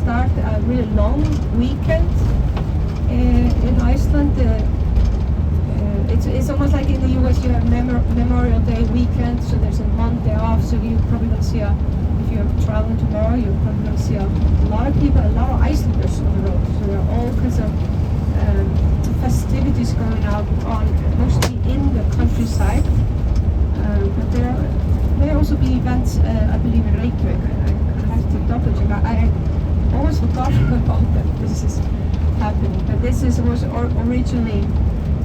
start a really long weekend in Iceland. It's almost like in the US you have Memorial Day weekend, so there's a Monday off, so you probably going to see if you're traveling tomorrow, you're probably going to see a lot of people, a lot of Icelanders on the road. So there are all kinds of festivities going out on, mostly in the countryside. But there may also be events, I believe, in Reykjavik. I have to double check. I always forgot about that this is happening. But this was originally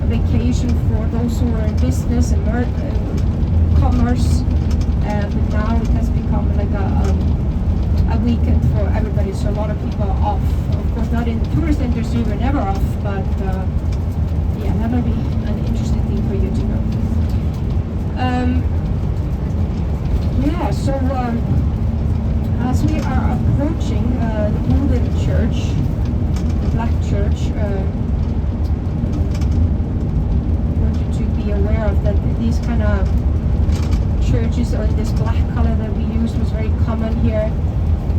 a vacation for those who were in business and commerce. But now it has become like a weekend for everybody. So a lot of people are off. Of course, not in the tourist industry, we're never off. But yeah, that might be an interesting thing for you to know. Yeah, so as we are approaching the wooden church, the black church, I want you to be aware of that these kind of churches or this black color that we used was very common here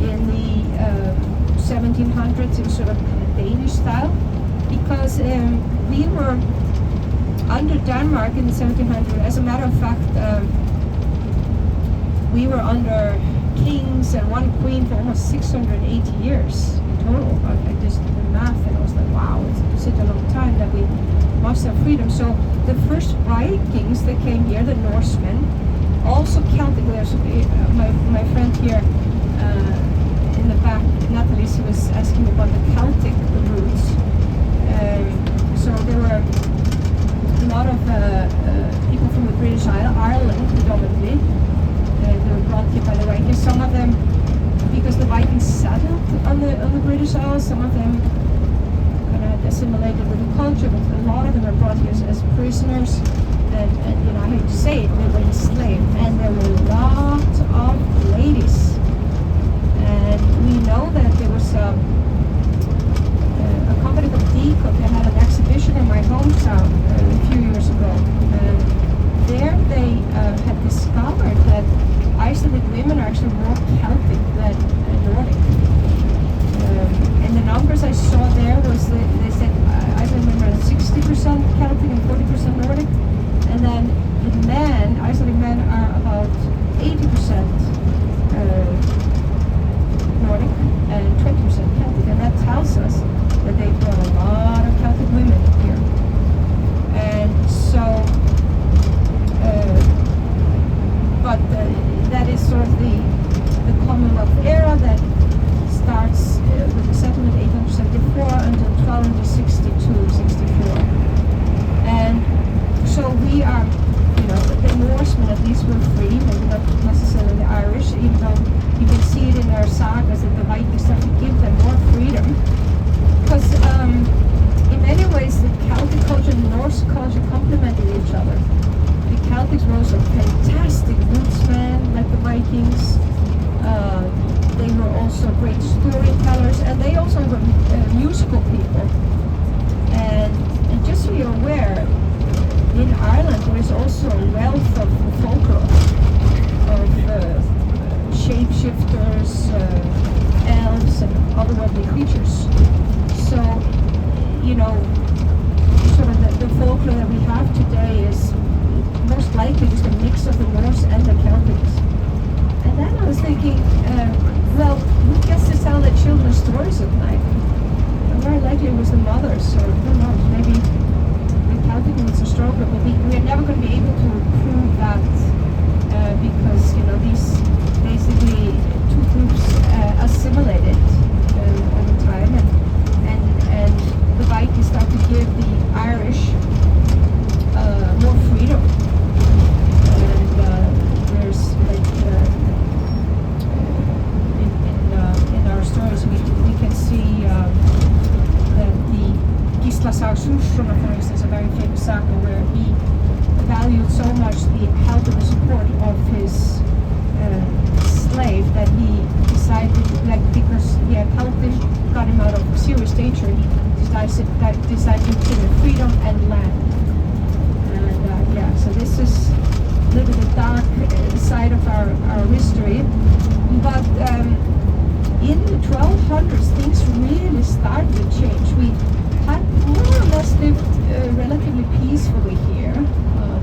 in the 1700s. It was sort of Danish style because we were under Denmark in the 1700s. As a matter of fact, we were under kings and one queen for almost 680 years in total. I just did the math and I was like, wow, it's such a long time that we must have freedom. So the first Vikings that came here, the Norsemen, also Celtic. There's my friend here in the back, Natalie, she was asking about the Celtic roots. So there were a lot of people from the British Ireland predominantly. They were brought here by the Vikings. Some of them, because the Vikings settled on the British Isles, some of them kind of assimilated with the culture, but a lot of them were brought here as prisoners. And you know, I hate to say it, they were enslaved. And there were a lot of ladies. And we know that there was a company called Deco that had an exhibition in my hometown a few years ago. And there they had discovered that Icelandic women are actually more Celtic than Nordic. And the numbers I saw there was they said Icelandic women are 60% Celtic and 40% Nordic. And then the men, Icelandic men, are about 80% Nordic and 20% Celtic. And that tells us that they brought a lot of Celtic women here. And so, but that is sort of the Commonwealth era that starts with the settlement 874 until 1262, 64. And so we are, you know, the Norsemen at least were free, maybe not necessarily the Irish, even though you can see it in their sagas that the Vikings start to give them more freedom. Because in many ways the Celtic culture and the Norse culture complemented each other. The Celtics were also fantastic woodsmen, like the Vikings. They were also great storytellers, and they also were musical people. And just so you're aware, in Ireland there is also a wealth of folklore, of shapeshifters, elves, and otherworldly creatures. So, you know, sort of the folklore that we have today is most likely just a mix of the Norse and the Celtics. And then I was thinking, well, who gets to tell the children stories at night? And very likely it was the mothers, or who knows, maybe the Celtic needs a stroke, but we're never going to be able to prove that because, you know, these basically two groups assimilated over time, and the Vikings start to give the Irish more freedom. And there's like in our stories we can see that the Gísla saga Súrssonar, for instance, a very famous saga where he valued so much the help and the support of his slave that he decided, like, because he had helped him, got him out of serious danger, he decided to give him freedom and land. And yeah, so this is a little bit dark side of our history, but in the 1200s, things really started to change. We had more or less lived relatively peacefully here.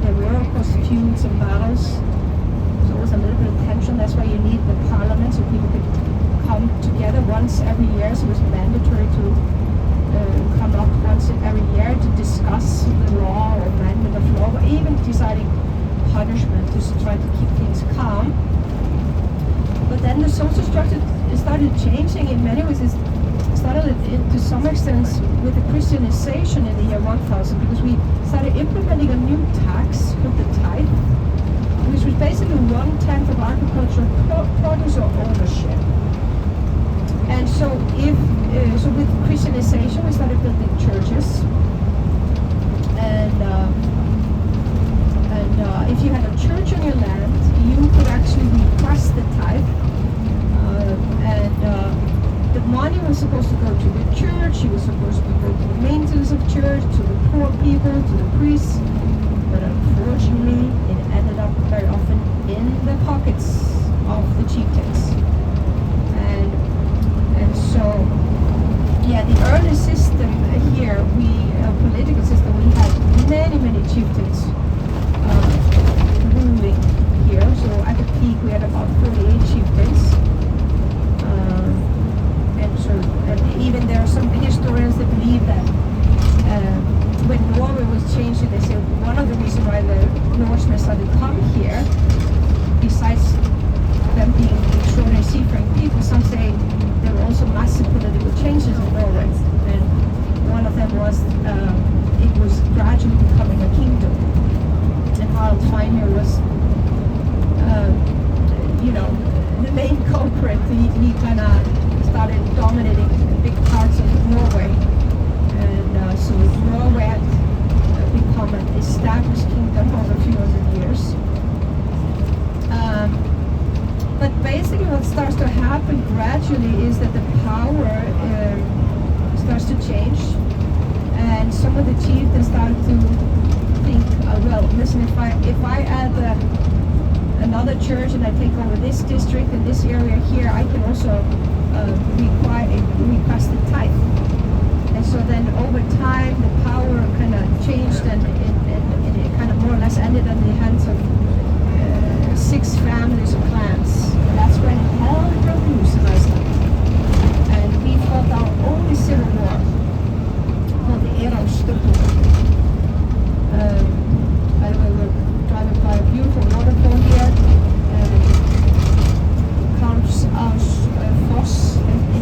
There were, of course, feuds and battles. So there was a little bit of tension. That's why you need the parliament, so people could come together once every year. So it was mandatory to come up once every year to discuss the law or amendment of law, or even deciding punishment to try to keep things calm. But then the social structure started changing in many ways. It started to some extent with the Christianization in the year 1000, because we started implementing a new tax called the tithe, which was basically 1/10 of agricultural produce or ownership. And so so with Christianization, we started building churches, and if you had a church on your land, you could actually request the tithe, the money was supposed to go to the church. It was supposed to go to the maintenance of church, to the poor people, to the priests. But unfortunately, it ended up very often in the pockets of the chieftains. And so, yeah, the early system here, political system, we had many chieftains ruling here. So at the peak, we had about 48 chieftains. And even there are some historians that believe that when Norway was changing, they say one of the reasons why the Norsemen started to come here, besides them being extraordinary seafaring people, some say there were also massive political changes in Norway. And one of them was it was gradually becoming a kingdom. And Harald Fainir was, the main culprit. He kind of started dominating big parts of Norway, and so Norway had become an established kingdom over a few hundred years. But basically what starts to happen gradually is that the power starts to change, and some of the chieftains start to think, well, listen, if I add another church and I take over this district and this area here, I can also request the tithe. And so then over time the power kind of changed, and it kind of more or less ended in the hands